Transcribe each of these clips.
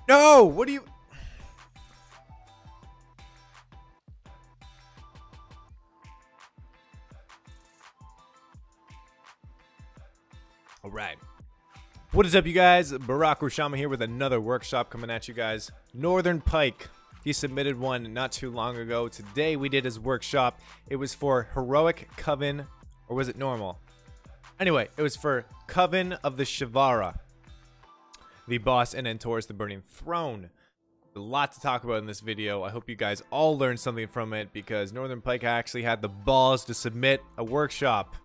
No! What do you... All right. What is up, you guys? Barokoshama here with another workshop coming at you guys. Northernpike. He submitted one not too long ago. Today we did his workshop. It was for Heroic Coven, or was it normal? Anyway, it was for Coven of the Shivara, the boss, and then towards the Burning Throne. A lot to talk about in this video. I hope you guys all learned something from it, because Northernpike actually had the balls to submit a workshop.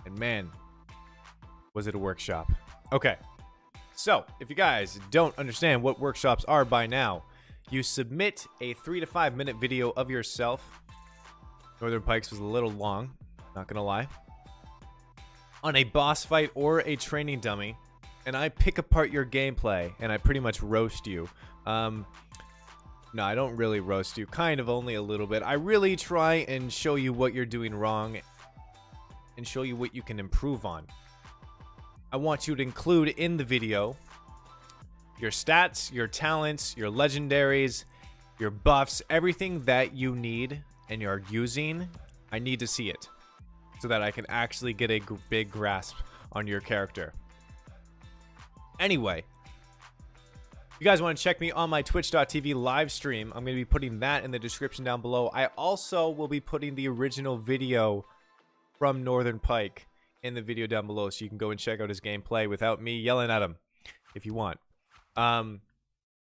And man, was it a workshop. Okay, so if you guys don't understand what workshops are by now, you submit a 3 to 5 minute video of yourself. Northernpike's was a little long, not gonna lie, on a boss fight or a training dummy, and I pick apart your gameplay and I pretty much roast you. No, I don't really roast you, kind of, only a little bit. I really try and show you what you're doing wrong and show you what you can improve on. I want you to include in the video your stats, your talents, your legendaries, your buffs, everything that you need and you're using. I need to see it so that I can actually get a big grasp on your character. Anyway, you guys want to check me on my twitch.tv live stream. I'm going to be putting that in the description down below. I also will be putting the original video from Northernpike in the video down below, so you can go and check out his gameplay without me yelling at him if you want.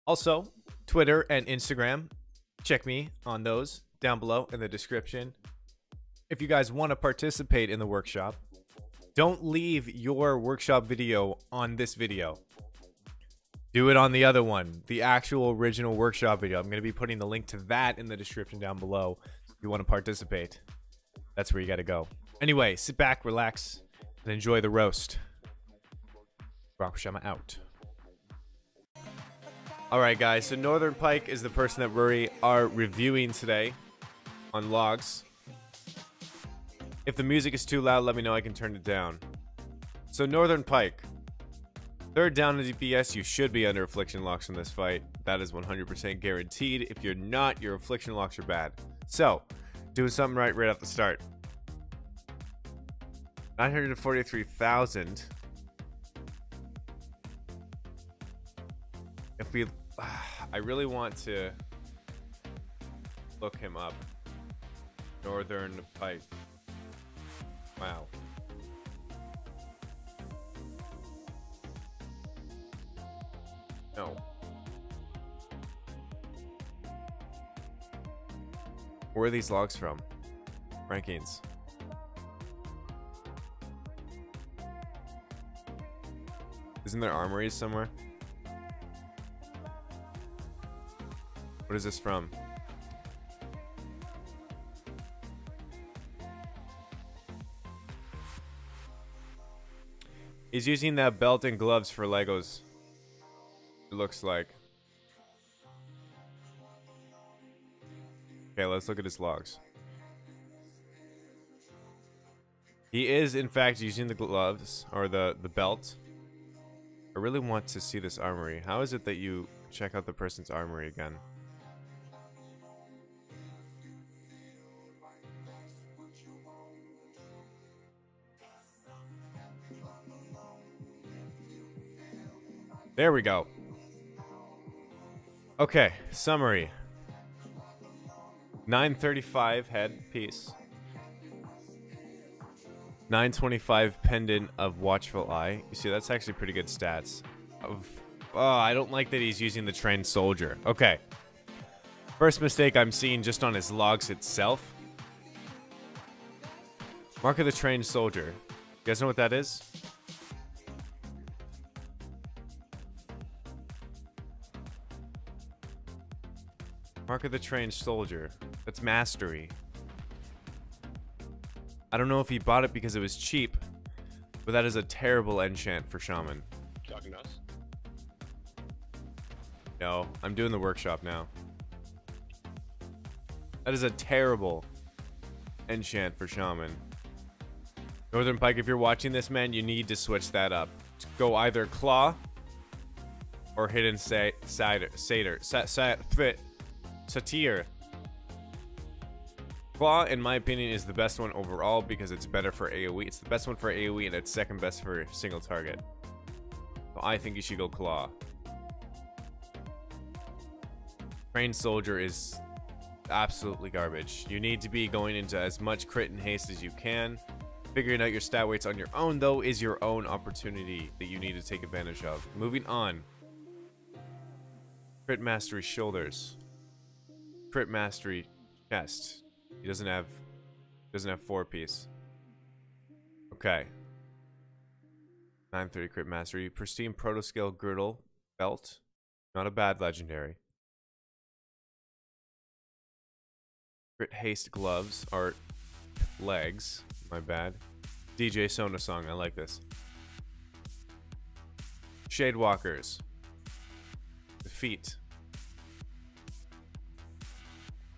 Also, Twitter and Instagram, check me on those down below in the description. If you guys want to participate in the workshop, don't leave your workshop video on this video. Do it on the other one, the actual original workshop video. I'm going to be putting the link to that in the description down below. If you want to participate, that's where you got to go. Anyway, sit back, relax, and enjoy the roast. Barokoshama out. Alright guys, so Northernpike is the person that we are reviewing today on logs. If the music is too loud, let me know, I can turn it down. So Northernpike, third down in DPS, you should be under affliction locks in this fight. That is 100% guaranteed. If you're not, your affliction locks are bad. So, doing something right off the start. 943,000. If we, I really want to look him up. Northernpike. Wow. No. Where are these logs from? Rankings. Isn't there armories somewhere? What is this from? He's using that belt and gloves for Legos. It looks like. Okay, let's look at his logs. He is, in fact, using the gloves, or the belt. I really want to see this armory. How is it that you check out the person's armory again? There we go. Okay, summary. 935 head piece. 925 pendant of watchful eye. You see, that's actually pretty good stats. Oh, I don't like that he's using the trained soldier. Okay. First mistake I'm seeing just on his logs itself. Mark of the trained soldier. You guys know what that is? Mark of the trained soldier. That's mastery. I don't know if he bought it because it was cheap, but that is a terrible enchant for Shaman. Talking to us? No, I'm doing the workshop now. That is a terrible enchant for Shaman. Northernpike, if you're watching this, man, you need to switch that up. Go either Claw or hidden satyr. Claw, in my opinion, is the best one overall because it's better for AoE. It's the best one for AoE and it's second best for single target. So I think you should go Claw. Trained Soldier is absolutely garbage. You need to be going into as much crit and haste as you can. Figuring out your stat weights on your own, though, is your own opportunity that you need to take advantage of. Moving on. Crit Mastery Shoulders. Crit Mastery Chest. He doesn't have 4-piece. Okay. 930 Crit Mastery. Pristine Protoscale Girdle Belt. Not a bad legendary. Crit Haste Gloves. Or legs. My bad. DJ Sona song. I like this. Shadewalkers. Defeat.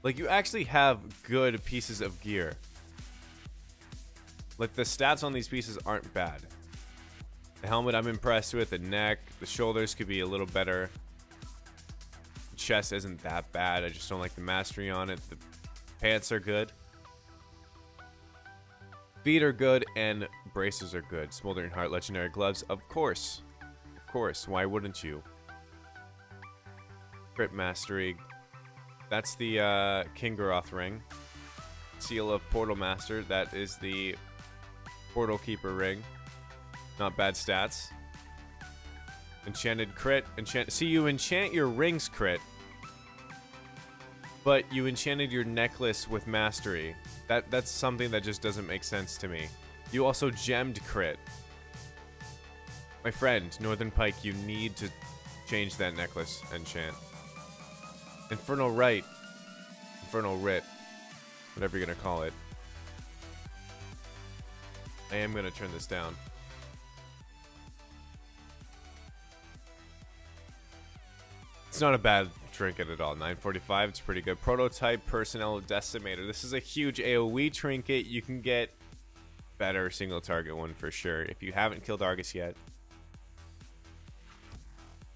Like, you actually have good pieces of gear. Like, the stats on these pieces aren't bad. The helmet I'm impressed with. The neck. The shoulders could be a little better. The chest isn't that bad. I just don't like the mastery on it. The pants are good. Feet are good. And braces are good. Smoldering Heart. Legendary gloves. Of course. Of course. Why wouldn't you? Crit Mastery. That's the Kingaroth ring. Seal of Portal Master. That is the Portal Keeper ring. Not bad stats. Enchanted crit. See, you enchant your rings crit, but you enchanted your necklace with mastery. That's something that just doesn't make sense to me. You also gemmed crit. My friend, Northernpike, you need to change that necklace enchant. Infernal Rite. Infernal Writ. Whatever you're gonna call it. I am gonna turn this down. It's not a bad trinket at all. 945, it's pretty good. Prototype Personnel Decimator. This is a huge AoE trinket. You can get better single target one for sure. If you haven't killed Argus yet,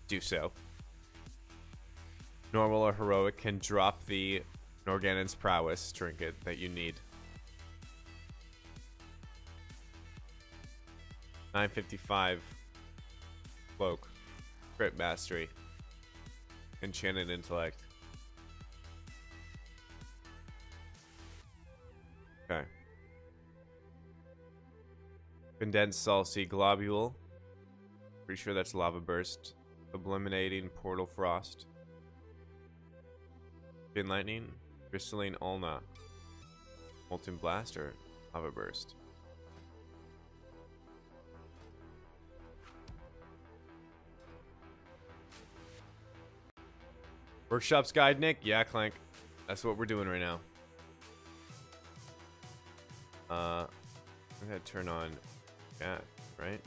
do so. Normal or heroic can drop the Norgannon's Prowess trinket that you need. 955 Cloak. Crit Mastery. Enchanted Intellect. Okay. Condensed Salty Globule. Pretty sure that's Lava Burst. Subliminating Portal Frost. Chain Lightning. Crystalline Ulna. Molten Blast or Lava Burst. Workshop's Guide, Nick? Yeah, Clank. That's what we're doing right now. I'm gonna turn on chat, right?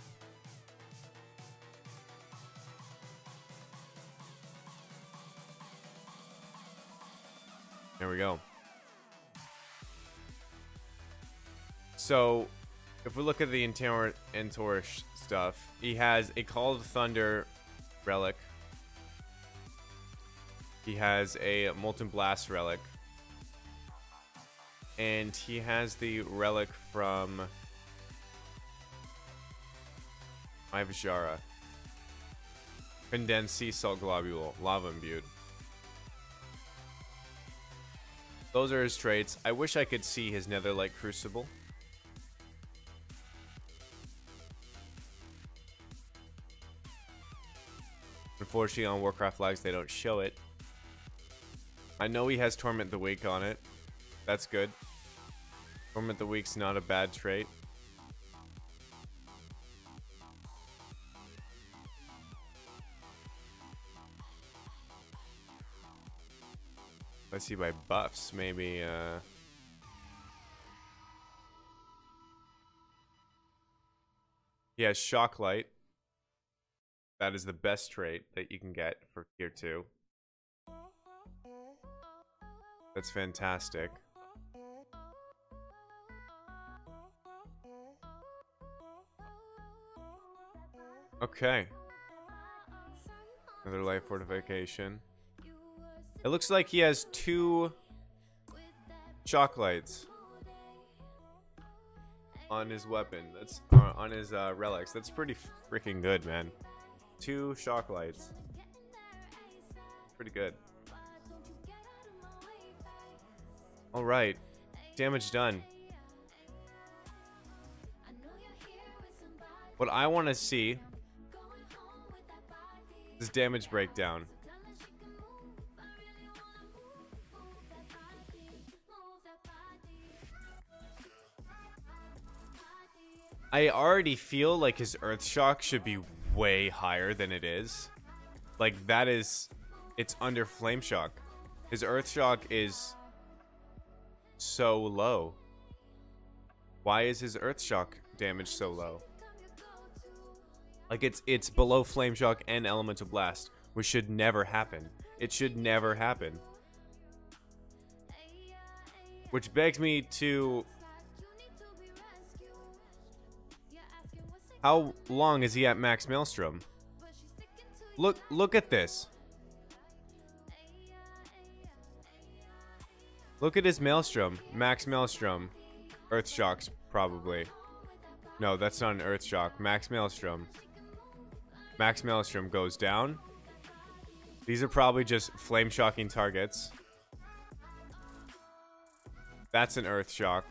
There we go. So, if we look at the Entorish stuff, he has a Call of Thunder relic. He has a Molten Blast relic. And he has the relic from Ivashara. Condensed Sea Salt Globule, Lava Imbued. Those are his traits. I wish I could see his Netherlight Crucible. Unfortunately, on Warcraft Flags, they don't show it. I know he has Torment the Weak on it. That's good. Torment the Weak's not a bad trait. Let's see by buffs, maybe he has Shock Light. That is the best trait that you can get for tier 2. That's fantastic. Okay. Another life fortification. It looks like he has 2 shock lights on his weapon. That's on his relics. That's pretty freaking good, man. 2 shock lights. Pretty good. All right, damage done. What I want to see is damage breakdown. I already feel like his Earth Shock should be way higher than it is. Like, that is... It's under Flame Shock. His Earth Shock is so low. Why is his Earth Shock damage so low? Like, it's below Flame Shock and Elemental Blast, which should never happen. It should never happen. Which begs me to... How long is he at max Maelstrom? Look at this. Look at his Maelstrom. Max Maelstrom. Earth Shocks, probably. No, that's not an Earth Shock. Max Maelstrom. Max Maelstrom goes down. These are probably just flame shocking targets. That's an Earth Shock.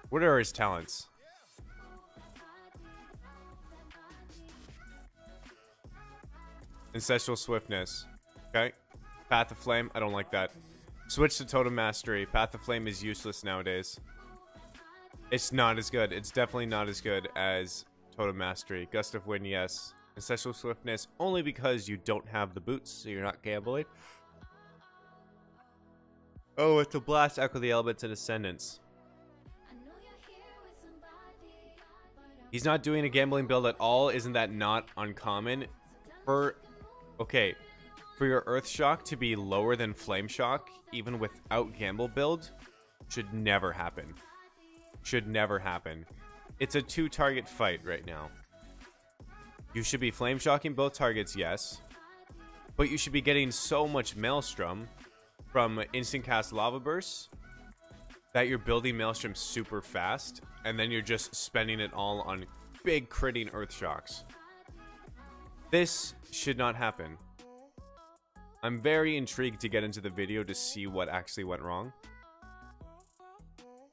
What are his talents? Ancestral Swiftness. Okay. Path of Flame. I don't like that. Switch to Totem Mastery. Path of Flame is useless nowadays. It's not as good. It's definitely not as good as Totem Mastery. Gust of Wind, yes. Ancestral Swiftness, only because you don't have the boots, so you're not gambling. Oh, it's a Blast, Echo the Elements, and Ascendance. He's not doing a gambling build at all. Isn't that not uncommon? Okay, for your Earth Shock to be lower than Flame Shock, even without gamble build, should never happen. Should never happen. It's a 2-target fight right now. You should be Flame Shocking both targets, yes. But you should be getting so much Maelstrom from instant cast Lava Bursts that you're building Maelstrom super fast, and then you're just spending it all on big critting Earth Shocks. This should not happen. I'm very intrigued to get into the video to see what actually went wrong.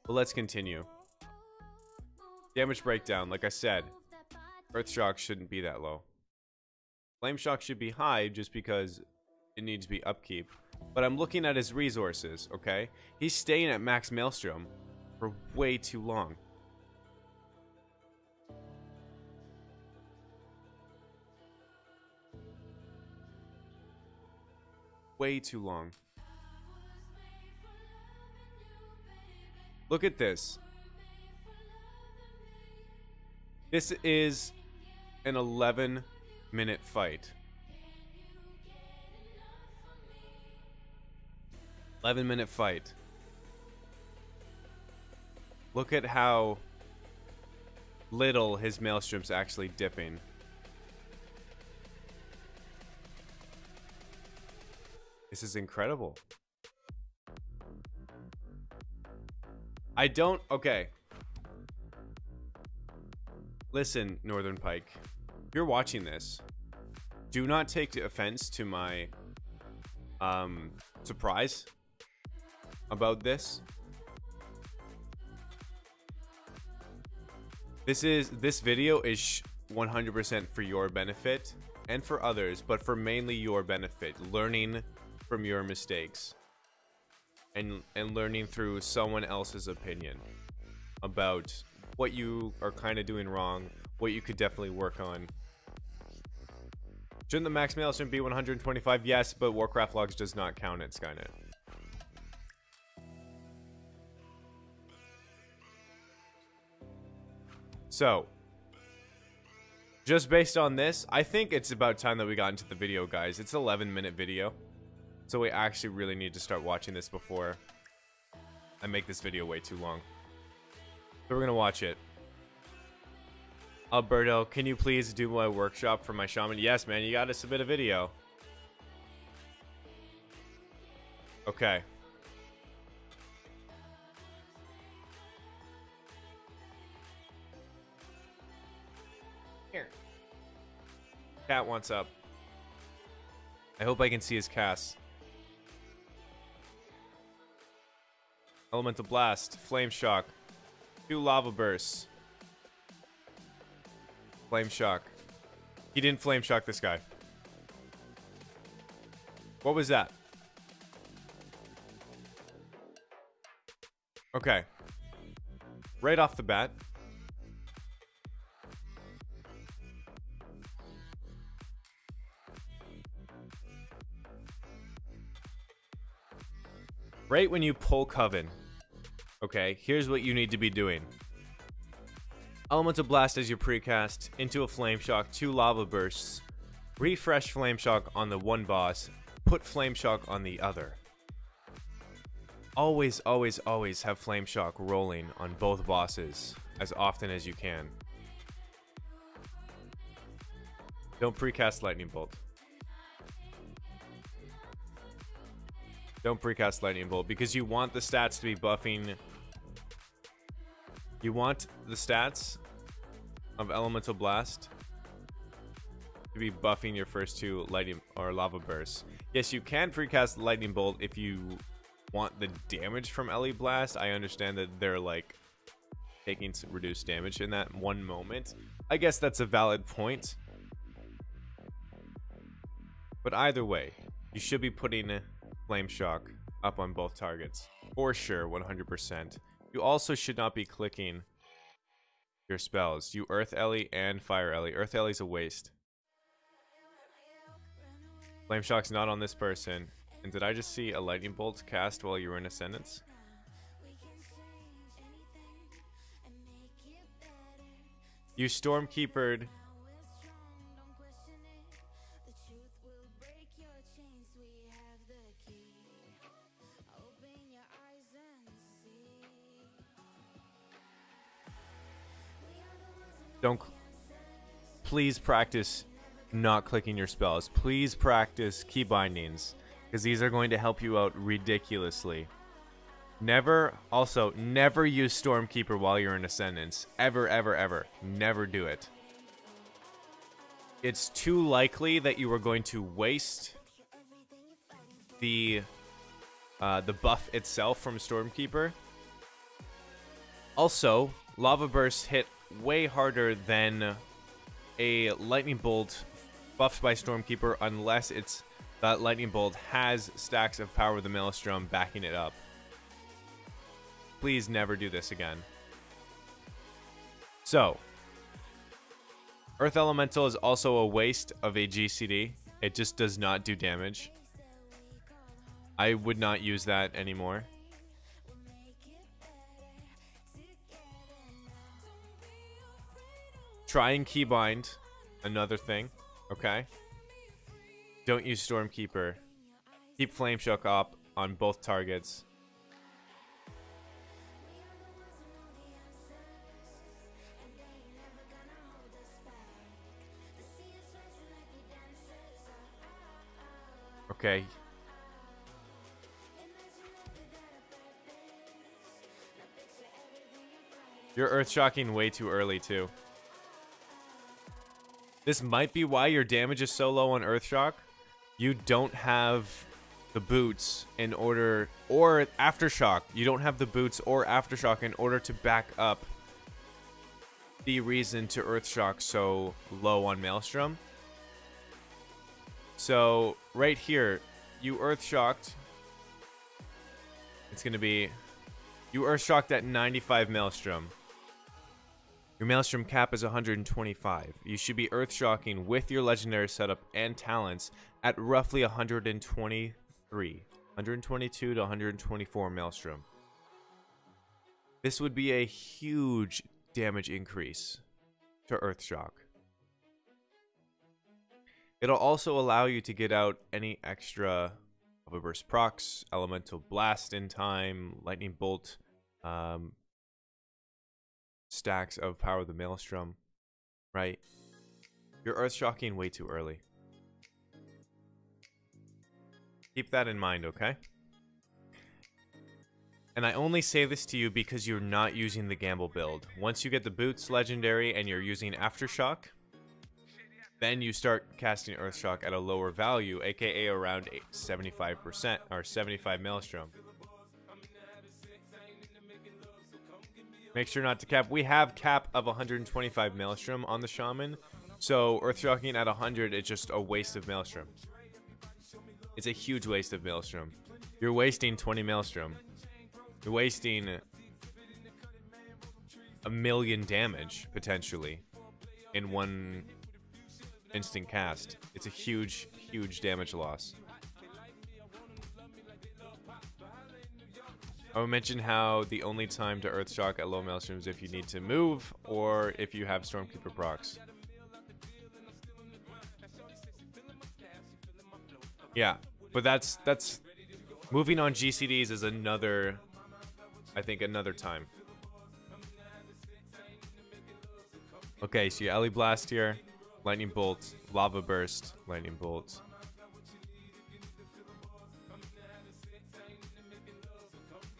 But let's continue. Damage breakdown, like I said, Earth Shock shouldn't be that low. Flame Shock should be high just because it needs to be upkeep. But I'm looking at his resources, okay? He's staying at max Maelstrom for way too long. Way too long. Look at this. This is an 11-minute fight. 11-minute fight. Look at how little his Maelstrom's actually dipping. This is incredible. Okay. Listen, Northernpike. If you're watching this, do not take offense to my surprise about this. This video is 100% for your benefit and for others, but for mainly your benefit, learning from your mistakes and learning through someone else's opinion about what you are kind of doing wrong, what you could definitely work on. Shouldn't the max Maelstrom be 125? Yes, but Warcraft Logs does not count at Skynet. So, just based on this, I think it's about time that we got into the video, guys. It's an 11-minute video. So we actually really need to start watching this before I make this video way too long. So we're going to watch it. Alberto, can you please do my workshop for my shaman? Yes, man, you gotta submit a video. Okay. Here. Cat wants up. I hope I can see his cast. Elemental Blast, Flame Shock, 2 Lava Bursts. Flame Shock. He didn't Flame Shock this guy. What was that? Okay. Right off the bat. Right when you pull Coven. Okay, here's what you need to be doing. Elemental Blast as your precast, into a Flame Shock, 2 Lava Bursts, refresh Flame Shock on the one boss, put Flame Shock on the other. Always, always, always have Flame Shock rolling on both bosses as often as you can. Don't precast Lightning Bolt. Don't precast Lightning Bolt because you want the stats to be buffing. You want the stats of Elemental Blast to be buffing your first 2 lightning or lava bursts. Yes, you can precast Lightning Bolt if you want the damage from LE Blast. I understand that they're like taking some reduced damage in that one moment. I guess that's a valid point. But either way, you should be putting Flame Shock up on both targets. For sure, 100%. You also should not be clicking your spells. You Earth Ellie and Fire Ellie. Earth Ellie's a waste. Flame Shock's not on this person. And did I just see a Lightning Bolt cast while you were in Ascendance? You Stormkeepered. Don't. Please practice not clicking your spells. Please practice key bindings, because these are going to help you out ridiculously. Never use Stormkeeper while you're in Ascendance. Ever, ever, ever. Never do it. It's too likely that you are going to waste the buff itself from Stormkeeper. Also, Lava Burst hit way harder than a Lightning Bolt buffed by Stormkeeper unless it's that Lightning Bolt has stacks of Power of the Maelstrom backing it up. Please never do this again. So, Earth Elemental is also a waste of a GCD. It just does not do damage. I would not use that anymore. Try and keybind, another thing, okay? Don't use Stormkeeper. Keep Flame Shock up on both targets. Okay. You're Earth Shocking way too early too. This might be why your damage is so low on Earthshock. You don't have the boots in order, or Aftershock. You don't have the boots or Aftershock in order to back up the reason to Earthshock so low on Maelstrom. So right here, you Earthshocked. It's going to be, you Earthshocked at 95 Maelstrom. Your Maelstrom cap is 125. You should be Earthshocking with your legendary setup and talents at roughly 123. 122 to 124 Maelstrom. This would be a huge damage increase to Earthshock. It'll also allow you to get out any extra Lava Burst procs, Elemental Blast in time, Lightning Bolt, stacks of Power of the Maelstrom. right? You're earth shocking way too early. Keep that in mind, okay? And I only say this to you because you're not using the gamble build. Once you get the boots legendary and you're using aftershock, then you start casting Earthshock at a lower value, aka around 75% or 75 Maelstrom. Make sure not to cap. We have cap of 125 Maelstrom on the Shaman, so Earthshocking at 100 is just a waste of Maelstrom. It's a huge waste of Maelstrom. You're wasting 20 Maelstrom. You're wasting a million damage, potentially, in one instant cast. It's a huge, huge damage loss. I will mention how the only time to Earthshock at low Maelstrom is if you need to move, or if you have Stormkeeper procs. Yeah, but that's moving on GCDs is another, I think, another time. Okay, so you Ellie Blast here, Lightning Bolt, Lava Burst, Lightning Bolt.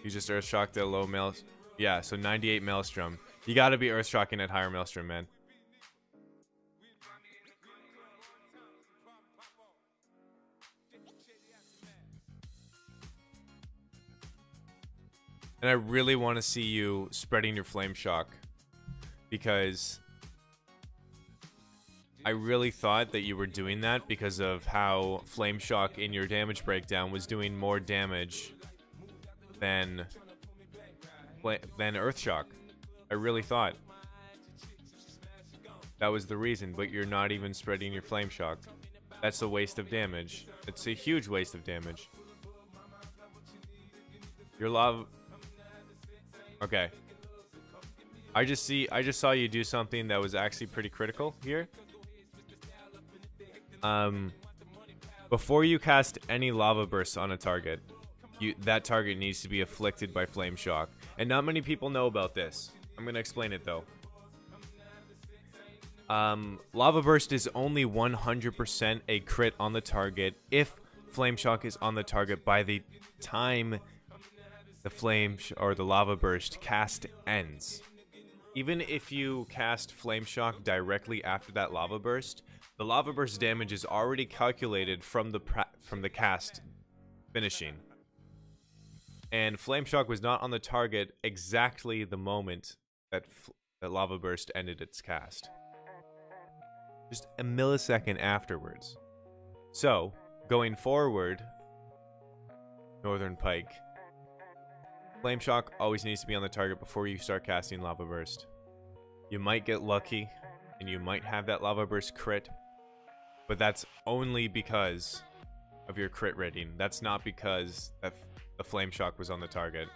You just Earthshocked at low Maelstrom. Yeah, so 98 Maelstrom. You gotta be Earthshocking at higher Maelstrom, man. And I really want to see you spreading your Flame Shock, because I really thought that you were doing that because of how Flame Shock in your damage breakdown was doing more damage than Earthshock. I really thought that was the reason, but you're not even spreading your Flame Shock. That's a waste of damage. It's a huge waste of damage. Your lava... Okay. I just saw you do something that was actually pretty critical here. Before you cast any lava bursts on a target, that target needs to be afflicted by Flame Shock. And not many people know about this. I'm gonna explain it though. Lava Burst is only 100% a crit on the target if Flame Shock is on the target by the time the Lava Burst cast ends. Even if you cast Flame Shock directly after that Lava Burst, the Lava Burst damage is already calculated from the cast finishing. And Flame Shock was not on the target exactly the moment that Lava Burst ended its cast. Just a millisecond afterwards. So, going forward, Northernpike, Flame Shock always needs to be on the target before you start casting Lava Burst. You might get lucky, and you might have that Lava Burst crit, but that's only because of your crit rating. That's not because the Flame Shock was on the target.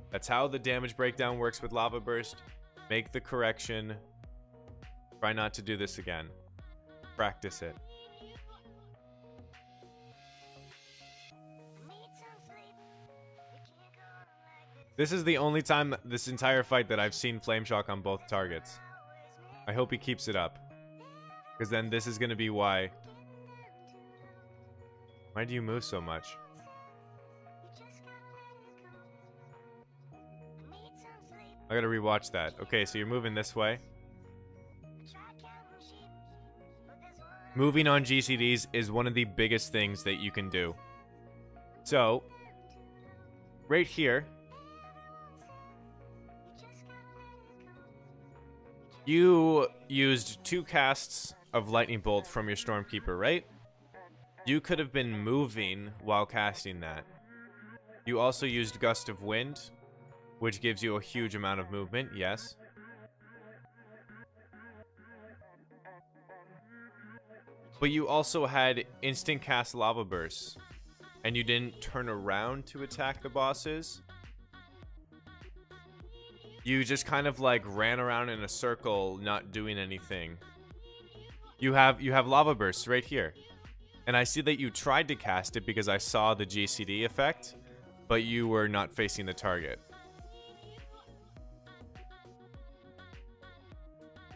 That's how the damage breakdown works with Lava Burst. Make the correction. Try not to do this again. Practice it. This is the only time this entire fight that I've seen Flame Shock on both targets. I hope he keeps it up, because then this is going to be why. Why do you move so much? I gotta rewatch that. Okay, so you're moving this way. Moving on GCDs is one of the biggest things that you can do. So, right here, you used 2 casts of Lightning Bolt from your Stormkeeper, right? You could have been moving while casting that. You also used Gust of Wind, which gives you a huge amount of movement, yes. But you also had instant cast Lava Bursts, and you didn't turn around to attack the bosses. You just kind of like ran around in a circle, not doing anything. You have Lava Bursts right here. And I see that you tried to cast it because I saw the GCD effect, but you were not facing the target.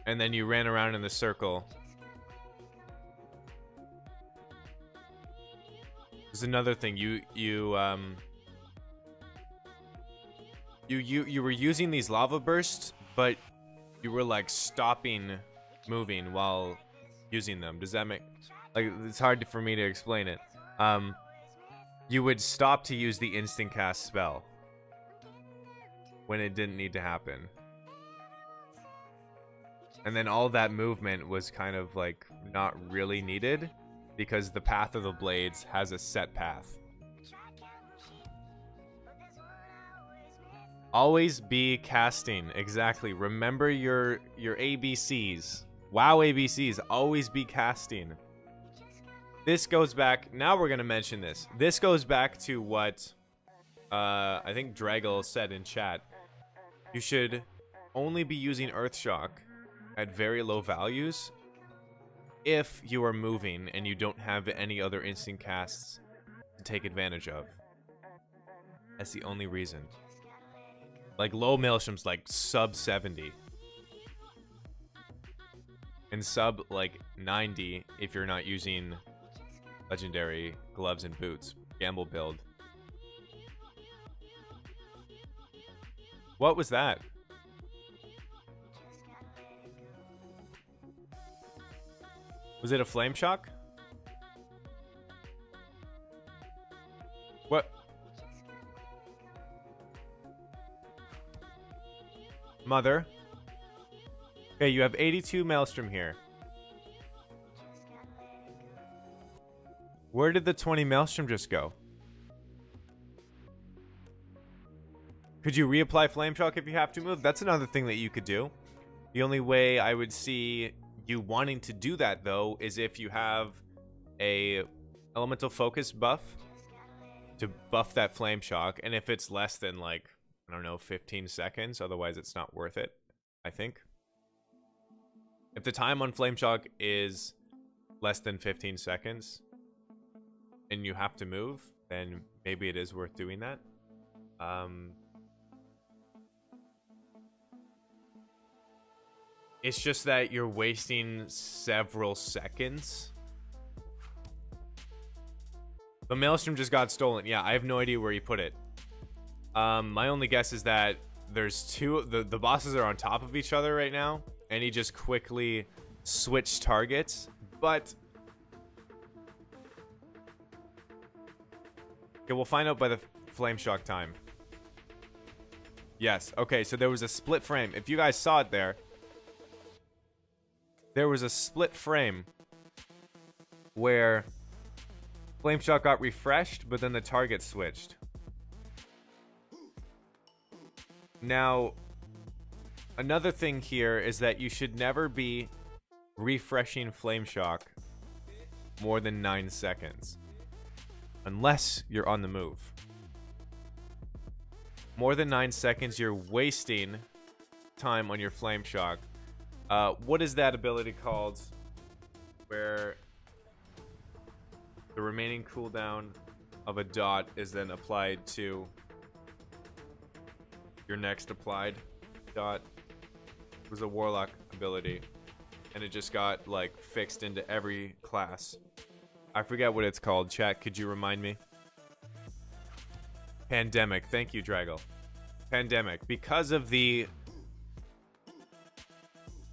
and then you ran around in the circle. There's another thing. You were using these lava bursts, but you were like stopping moving while using them. Does that make, like, it's hard for me to explain it. You would stop to use the instant cast spell when it didn't need to happen. And then all that movement was kind of like not really needed because the path of the blades has a set path. Always be casting. Exactly. Remember your ABCs. WoW ABCs. Always be casting. This goes back. Now we're going to mention this. This goes back to what I think Draggle said in chat. You should only be using Earthshock at very low values if you are moving and you don't have any other instant casts to take advantage of. That's the only reason. Like, low Maelstroms, like, sub 70. And sub, like, 90 if you're not using legendary gloves and boots. Gamble build. What was that? Was it a flame shock? What? Mother. Okay, you have 82 Maelstrom here. Where did the 20 Maelstrom just go? Could you reapply Flame Shock if you have to move? That's another thing that you could do. The only way I would see you wanting to do that, though, is if you have a Elemental Focus buff to buff that Flame Shock. And if it's less than, like, I don't know, 15 seconds, otherwise it's not worth it, I think. If the time on Flame Shock is less than 15 seconds and you have to move, then maybe it is worth doing that. It's just that you're wasting several seconds. The Maelstrom just got stolen. Yeah, I have no idea where he put it. My only guess is that there's two... The bosses are on top of each other right now, and he just quickly switched targets. But... okay, we'll find out by the Flame Shock time. Yes, okay, so there was a split frame. If you guys saw it there... there was a split frame where Flame Shock got refreshed, but then the target switched. Now, another thing here is that you should never be refreshing Flame Shock more than 9 seconds. Unless you're on the move. More than 9 seconds, you're wasting time on your Flame Shock. What is that ability called? Where the remaining cooldown of a dot is then applied to your next applied dot. It was a Warlock ability. And it just got, like, fixed into every class. I forget what it's called. Chat, could you remind me? Pandemic. Thank you, Draggle. Pandemic. Because of the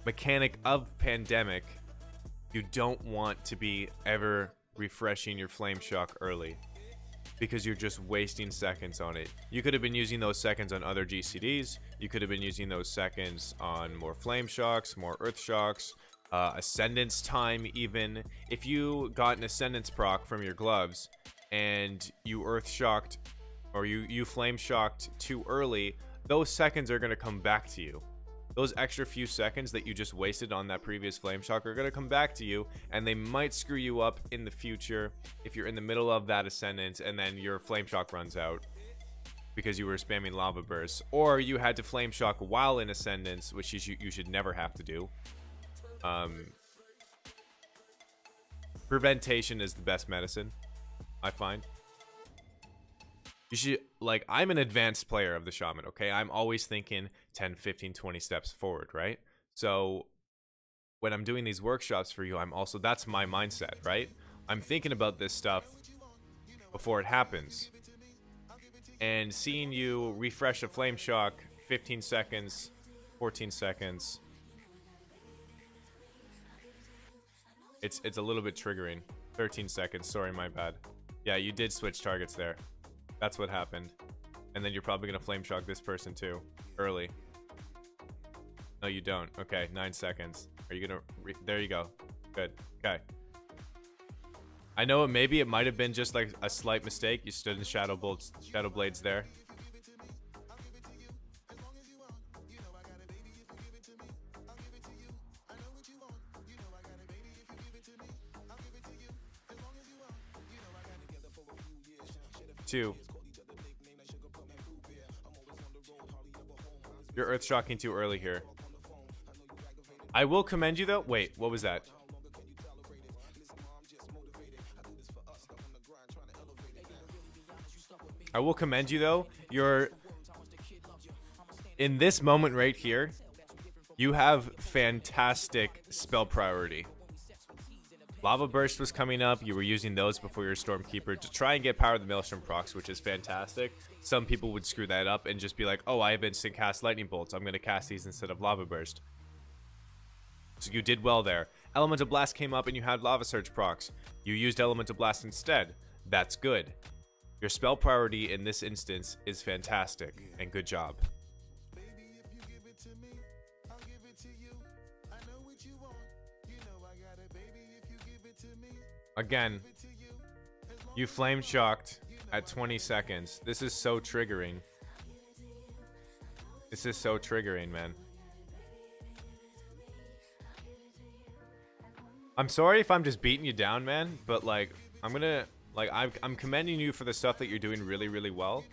mechanic of Pandemic, you don't want to be ever refreshing your Flame Shock early, because you're just wasting seconds on it. You could have been using those seconds on other GCDs. You could have been using those seconds on more Flame Shocks, more Earth Shocks, Ascendance time even. If you got an Ascendance proc from your gloves and you Earth Shocked or you Flame Shocked too early, those seconds are going to come back to you. Those extra few seconds that you just wasted on that previous Flame Shock are going to come back to you, and they might screw you up in the future if you're in the middle of that Ascendance and then your Flame Shock runs out because you were spamming Lava Bursts, or you had to Flame Shock while in Ascendance, which you should never have to do. Preventation is the best medicine, I find. You should, like, I'm an advanced player of the Shaman, okay? I'm always thinking 10, 15, 20 steps forward, right? So when I'm doing these workshops for you, I'm also, that's my mindset, right? I'm thinking about this stuff before it happens. And seeing you refresh a flame shock 15 seconds, 14 seconds, it's a little bit triggering. 13 seconds, sorry, my bad. Yeah, you did switch targets there. That's what happened. And then you're probably gonna flame shock this person too, early. No, you don't. Okay, 9 seconds. Are you gonna, there you go. Good, okay. I know maybe it might have been just like a slight mistake. You stood in shadow blades there. Two. You're earth shocking too early here. I will commend you though. Wait, what was that? I will commend you though. You're in this moment right here. You have fantastic spell priority. Lava Burst was coming up. You were using those before your Stormkeeper to try and get Power of the Maelstrom procs, which is fantastic. Some people would screw that up and just be like, oh, I have instant cast Lightning Bolts. I'm going to cast these instead of Lava Burst. So you did well there. Elemental Blast came up and you had Lava Surge procs. You used Elemental Blast instead. That's good. Your spell priority in this instance is fantastic, and good job. Again, you flame shocked at 20 seconds. This is so triggering. This is so triggering, man. I'm sorry if I'm just beating you down, man, but like, I'm commending you for the stuff that you're doing really, really well.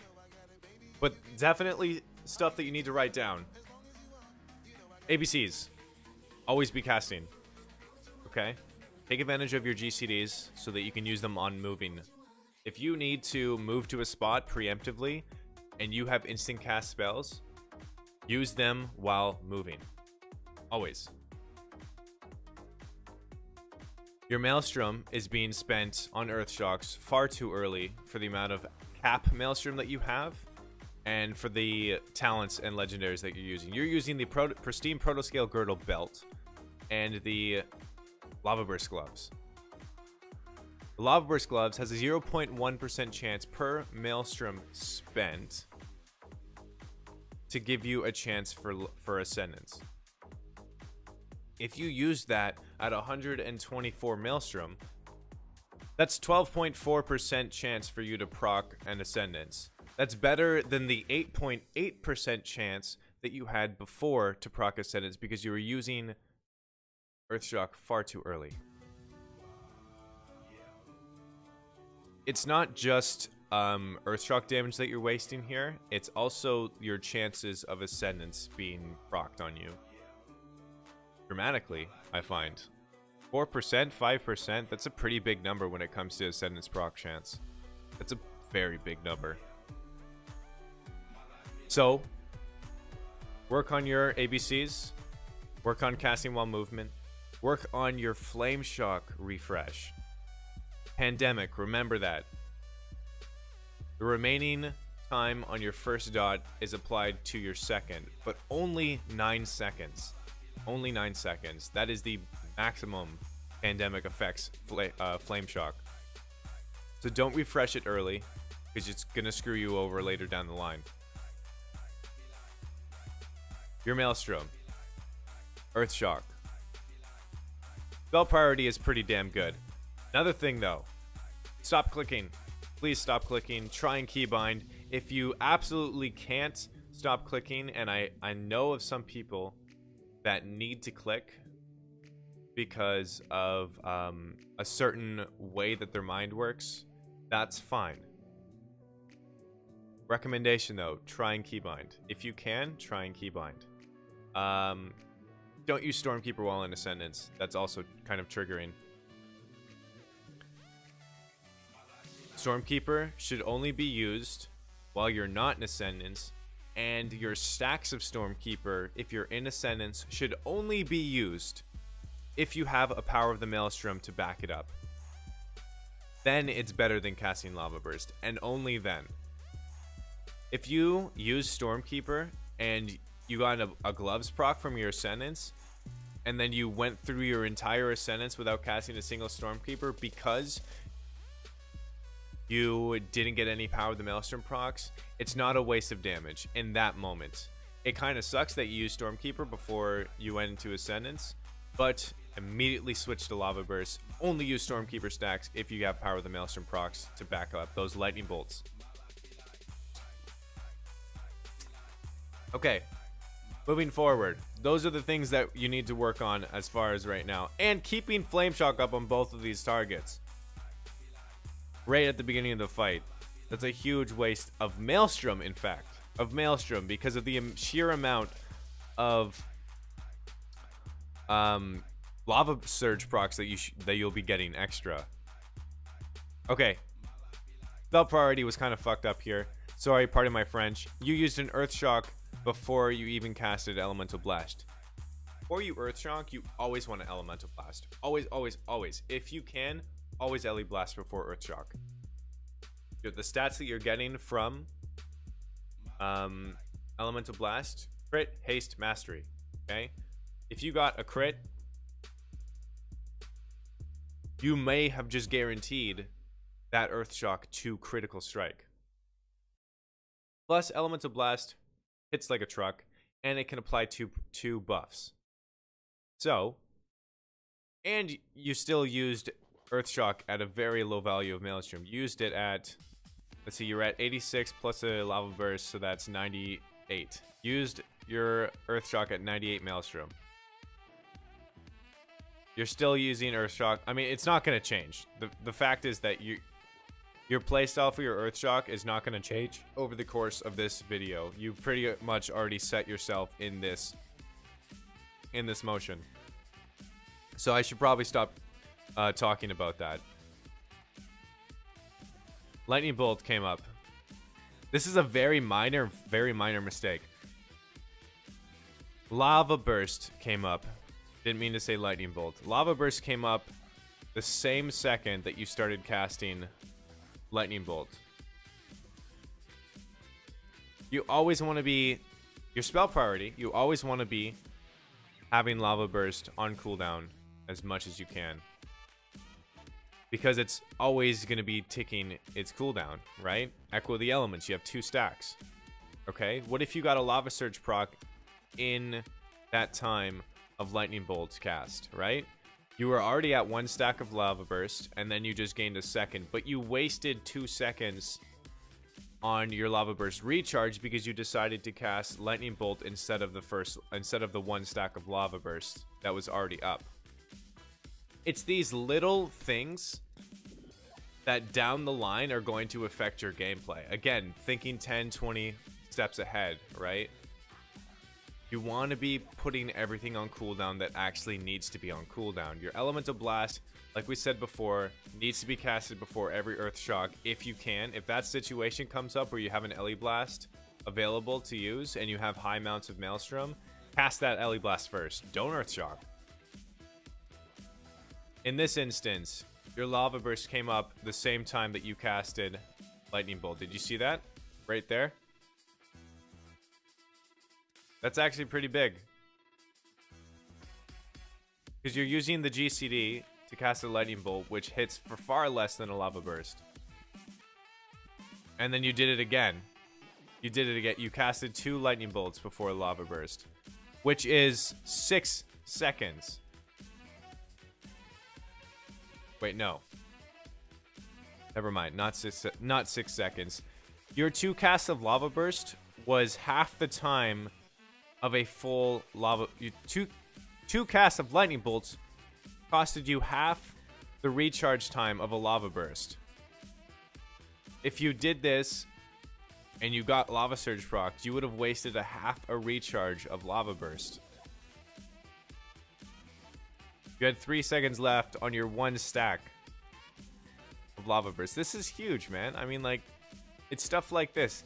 But definitely stuff that you need to write down. ABCs. Always be casting. Okay? Take advantage of your GCDs so that you can use them on moving. If you need to move to a spot preemptively and you have instant cast spells, use them while moving. Always. Your Maelstrom is being spent on Earth Shocks far too early for the amount of cap Maelstrom that you have and for the talents and legendaries that you're using. You're using the Pristine Protoscale Girdle Belt and the Lava Burst Gloves. The Lava Burst Gloves has a 0.1% chance per Maelstrom spent to give you a chance for Ascendance. If you use that at 124 Maelstrom, that's 12.4% chance for you to proc an Ascendance. That's better than the 8.8% chance that you had before to proc Ascendance because you were using Earthshock far too early. It's not just Earthshock damage that you're wasting here, it's also your chances of Ascendance being procced on you. Dramatically, I find. 4%, 5%, that's a pretty big number when it comes to Ascendance proc chance. That's a very big number. So, work on your ABCs, work on casting while movement, work on your Flame Shock refresh. Pandemic, remember that. The remaining time on your first dot is applied to your second, but only 9 seconds. Only 9 seconds. That is the maximum pandemic effects Flame Shock. So don't refresh it early, because it's going to screw you over later down the line. Your Maelstrom. Earth Shock. Spell priority is pretty damn good. Another thing though, stop clicking. Please stop clicking. Try and keybind. If you absolutely can't stop clicking, and I know of some people that need to click because of a certain way that their mind works, that's fine. Recommendation though, try and keybind. If you can, try and keybind. Don't use Stormkeeper while in Ascendance. That's also kind of triggering. Stormkeeper should only be used while you're not in Ascendance, and your stacks of Stormkeeper, if you're in Ascendance, should only be used if you have a Power of the Maelstrom to back it up. Then it's better than casting Lava Burst, and only then. If you use Stormkeeper and you got a Gloves proc from your Ascendance, and then you went through your entire Ascendance without casting a single Stormkeeper because you didn't get any Power of the Maelstrom procs, it's not a waste of damage in that moment. It kind of sucks that you used Stormkeeper before you went into Ascendance, but immediately switch to Lava Burst. Only use Stormkeeper stacks if you have Power of the Maelstrom procs to back up those lightning bolts. Okay, moving forward, those are the things that you need to work on as far as right now, and keeping Flame Shock up on both of these targets right at the beginning of the fight. That's a huge waste of Maelstrom, in fact, because of the sheer amount of Lava Surge procs that you'll be getting extra. Okay, spell priority was kind of fucked up here. Sorry, pardon my French. You used an Earth Shock before you even casted Elemental Blast. Before you Earth Shock, you always want an Elemental Blast. Always, always, always. If you can, always Ele Blast before Earth Shock. The stats that you're getting from Elemental Blast: crit, haste, mastery. Okay, if you got a crit, you may have just guaranteed that Earth Shock to critical strike. Plus, Elemental Blast hits like a truck, and it can apply two buffs. So, and you still used Earth Shock at a very low value of Maelstrom. You used it at, let's see, you're at 86 plus a Lava Burst, so that's 98. Used your Earth Shock at 98 Maelstrom. You're still using Earth Shock. I mean, it's not going to change. The fact is that your playstyle for your Earth Shock is not going to change over the course of this video. You've pretty much already set yourself in this motion. So I should probably stop talking about that. Lightning Bolt came up. This is a very minor mistake. Lava Burst came up. Didn't mean to say Lightning Bolt. Lava Burst came up the same second that you started casting Lightning Bolt. You always want to be, your spell priority, you always want to be having Lava Burst on cooldown as much as you can. Because it's always going to be ticking its cooldown, right? Echo the Elements, you have 2 stacks. Okay, what if you got a Lava Surge proc in that time of Lightning Bolt cast, right? You were already at 1 stack of Lava Burst, and then you just gained a second, but you wasted 2 seconds on your Lava Burst recharge because you decided to cast Lightning Bolt instead of the 1 stack of Lava Burst that was already up. It's these little things that down the line are going to affect your gameplay. Again, thinking 10, 20 steps ahead, right? You want to be putting everything on cooldown that actually needs to be on cooldown. Your Elemental Blast, like we said before, needs to be casted before every Earth Shock if you can. If that situation comes up where you have an Ele Blast available to use and you have high amounts of Maelstrom, cast that Ele Blast first. Don't Earth Shock. In this instance, your Lava Burst came up the same time that you casted Lightning Bolt. Did you see that? Right there? That's actually pretty big. Because you're using the GCD to cast a Lightning Bolt, which hits for far less than a Lava Burst. And then you did it again. You did it again. You casted 2 Lightning Bolts before a Lava Burst, which is 6 seconds. Wait, no. Never mind. Not 6 seconds. Your 2 casts of Lava Burst was half the time of a full lava. Two casts of Lightning Bolts costed you half the recharge time of a Lava Burst. If you did this and you got Lava Surge procs, you would have wasted half a recharge of Lava Burst. You had 3 seconds left on your 1 stack of Lava Burst. This is huge, man. I mean, like, it's stuff like this.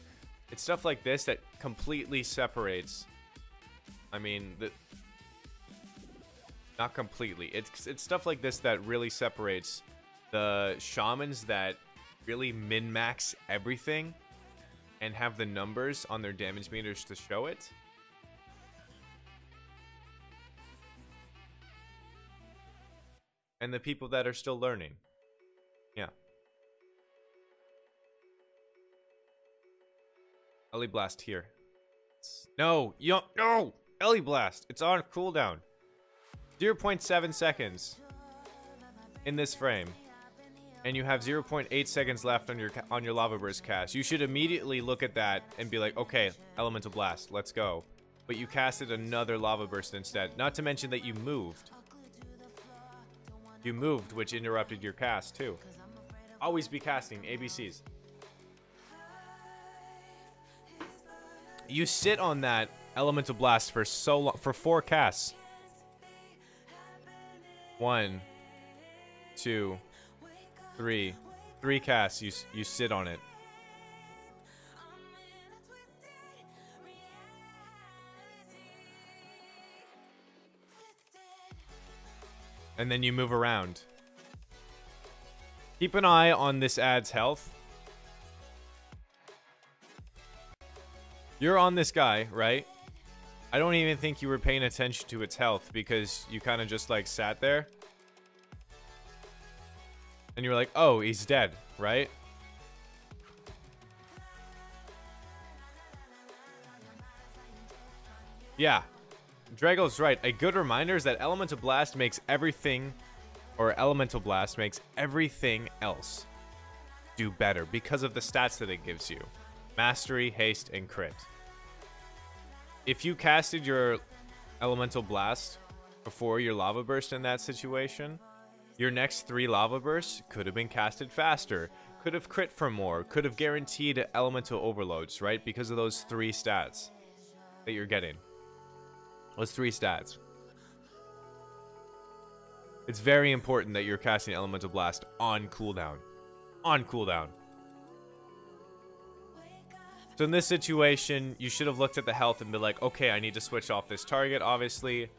It's stuff like this that completely separates. I mean, Not completely. It's stuff like this that really separates the shamans that really min-max everything and have the numbers on their damage meters to show it. And the people that are still learning. Yeah. Ellie Blast here. No, you don't. No! Ellie Blast. It's on cooldown. 0.7 seconds in this frame. And you have 0.8 seconds left on your Lava Burst cast. You should immediately look at that and be like, okay, Elemental Blast, let's go. But you casted another Lava Burst instead. Not to mention that you moved. You moved, which interrupted your cast too. Always be casting ABCs. You sit on that Elemental Blast for so long, for 4 casts. 1, 2, 3. 3 casts. You sit on it. And then you move around. Keep an eye on this ad's health. You're on this guy, right? I don't even think you were paying attention to its health because you kind of just like sat there. And you were like, oh, he's dead, right? Yeah. Drago's right. A good reminder is that Elemental Blast makes everything, or Elemental Blast makes everything else do better because of the stats that it gives you. Mastery, haste, and crit. If you casted your Elemental Blast before your Lava Burst in that situation, your next 3 Lava Bursts could have been casted faster, could have crit for more, could have guaranteed Elemental Overloads, right? Because of those 3 stats that you're getting. Those 3 stats. It's very important that you're casting Elemental Blast on cooldown. On cooldown. So in this situation, you should have looked at the health and been like, okay, I need to switch off this target, obviously.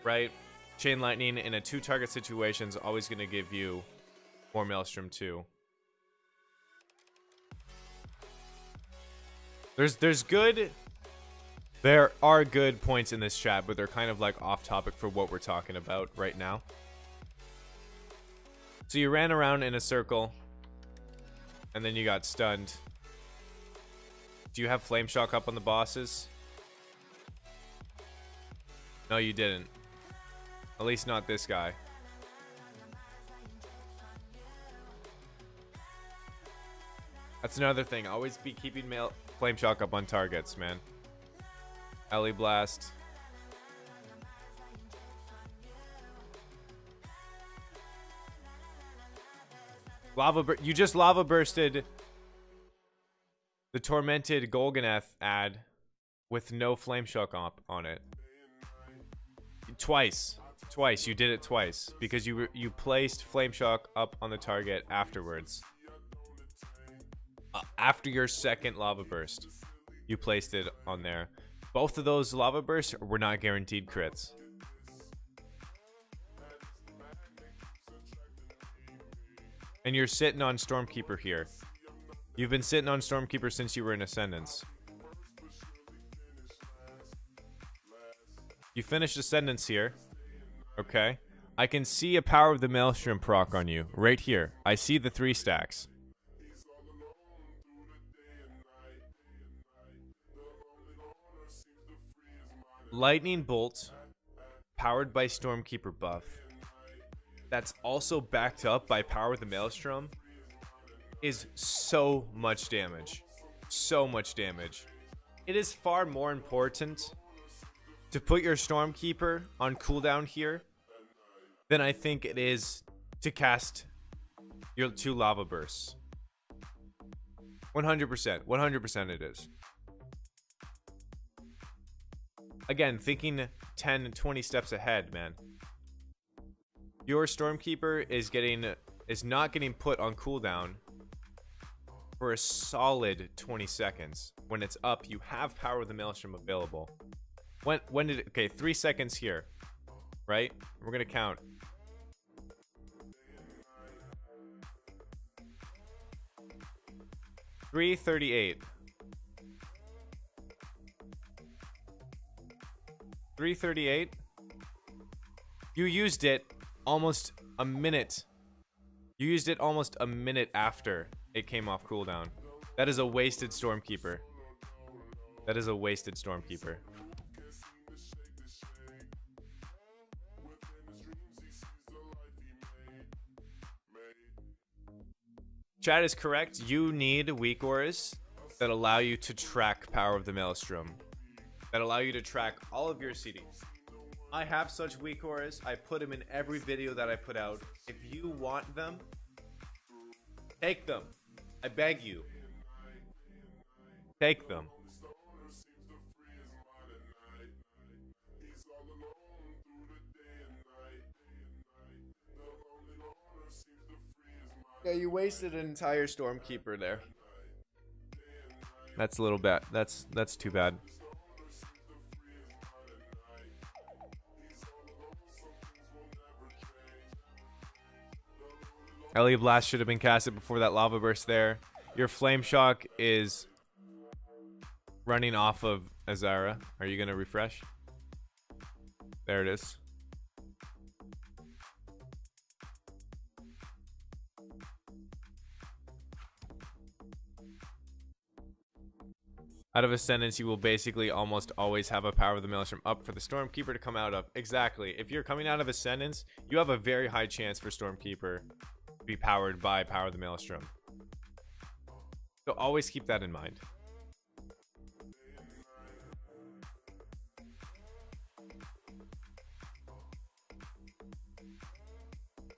Right? Chain Lightning in a 2-target situation is always going to give you more Maelstrom too. There are good points in this chat, but they're kind of like off topic for what we're talking about right now. So you ran around in a circle, and then you got stunned. Do you have Flame Shock up on the bosses? No, you didn't. At least not this guy. That's another thing. Always be keeping Flame Shock up on targets, man. Ellie Blast. You just Lava Bursted the Tormented Golganeth ad with no Flame Shock up on it. Twice. You did it twice because you placed Flame Shock up on the target afterwards. After your second Lava Burst, you placed it on there. Both of those Lava Bursts were not guaranteed crits. And you're sitting on Stormkeeper here. You've been sitting on Stormkeeper since you were in Ascendance. You finished Ascendance here. Okay. I can see a Power of the Maelstrom proc on you. Right here. I see the 3 stacks. Lightning Bolt, powered by Stormkeeper buff. That's also backed up by Power of the Maelstrom. Is so much damage. So much damage. It is far more important to put your Stormkeeper on cooldown here than I think it is to cast your 2 Lava Bursts. 100%. 100% it is. Again, thinking 10, 20 steps ahead, man. Your Stormkeeper is not getting put on cooldown for a solid 20 seconds. When it's up, you have Power of the Maelstrom available. When did it, okay, 3 seconds here. right? We're gonna count. 338. 338. You used it almost a minute. You used it almost a minute after it came off cooldown. That is a wasted Stormkeeper. That is a wasted Stormkeeper. Chat is correct. You need weak auras that allow you to track Power of the Maelstrom. That allow you to track all of your CDs. I have such weak auras. I put them in every video that I put out. If you want them, take them. I beg you. Take them. Yeah, you wasted an entire Stormkeeper there. That's a little bad. That's too bad. Ellie Blast should have been casted before that lava burst there. Your Flame Shock is running off of Azara. Are you going to refresh? There it is. Out of Ascendance, you will basically almost always have a Power of the Maelstrom up for the Stormkeeper to come out of. Exactly. If you're coming out of Ascendance, you have a very high chance for Stormkeeper to be powered by Power of the Maelstrom. So always keep that in mind.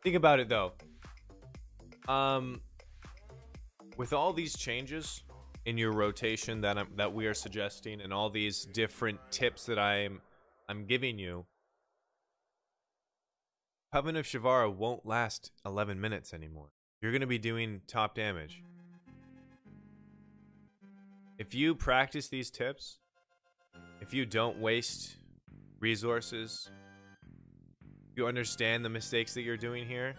Think about it though. With all these changes in your rotation that we are suggesting, and all these different tips that I'm giving you, Coven of Shavara won't last 11 minutes anymore. You're going to be doing top damage. If you practice these tips, if you don't waste resources, you understand the mistakes that you're doing here,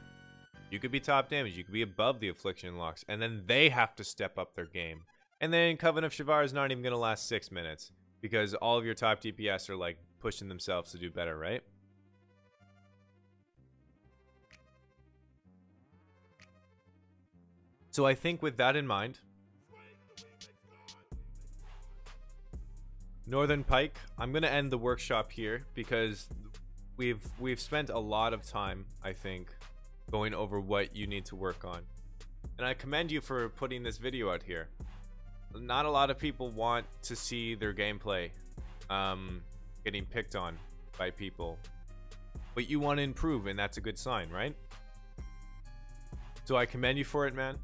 you could be top damage. You could be above the Affliction locks, and then they have to step up their game. And then Coven of Shavara is not even going to last 6 minutes because all of your top DPS are like pushing themselves to do better, right? So I think with that in mind, Northernpike, I'm going to end the workshop here because we've spent a lot of time, I think, going over what you need to work on. And I commend you for putting this video out here. Not a lot of people want to see their gameplay getting picked on by people, but you want to improve, and that's a good sign, right? So I commend you for it, man.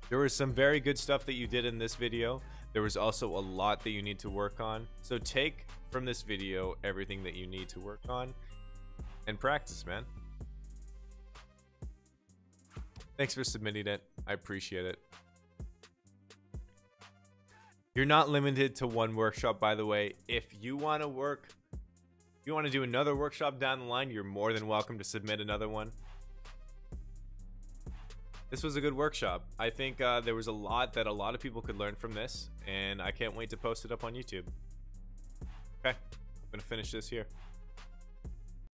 There was some very good stuff that you did in this video. There was also a lot that you need to work on. So take from this video everything that you need to work on and practice, man. Thanks for submitting it. I appreciate it. You're not limited to one workshop, by the way. If you want to do another workshop down the line, you're more than welcome to submit another one. This was a good workshop. I think there was a lot that a lot of people could learn from this, and I can't wait to post it up on YouTube. Okay, I'm gonna finish this here.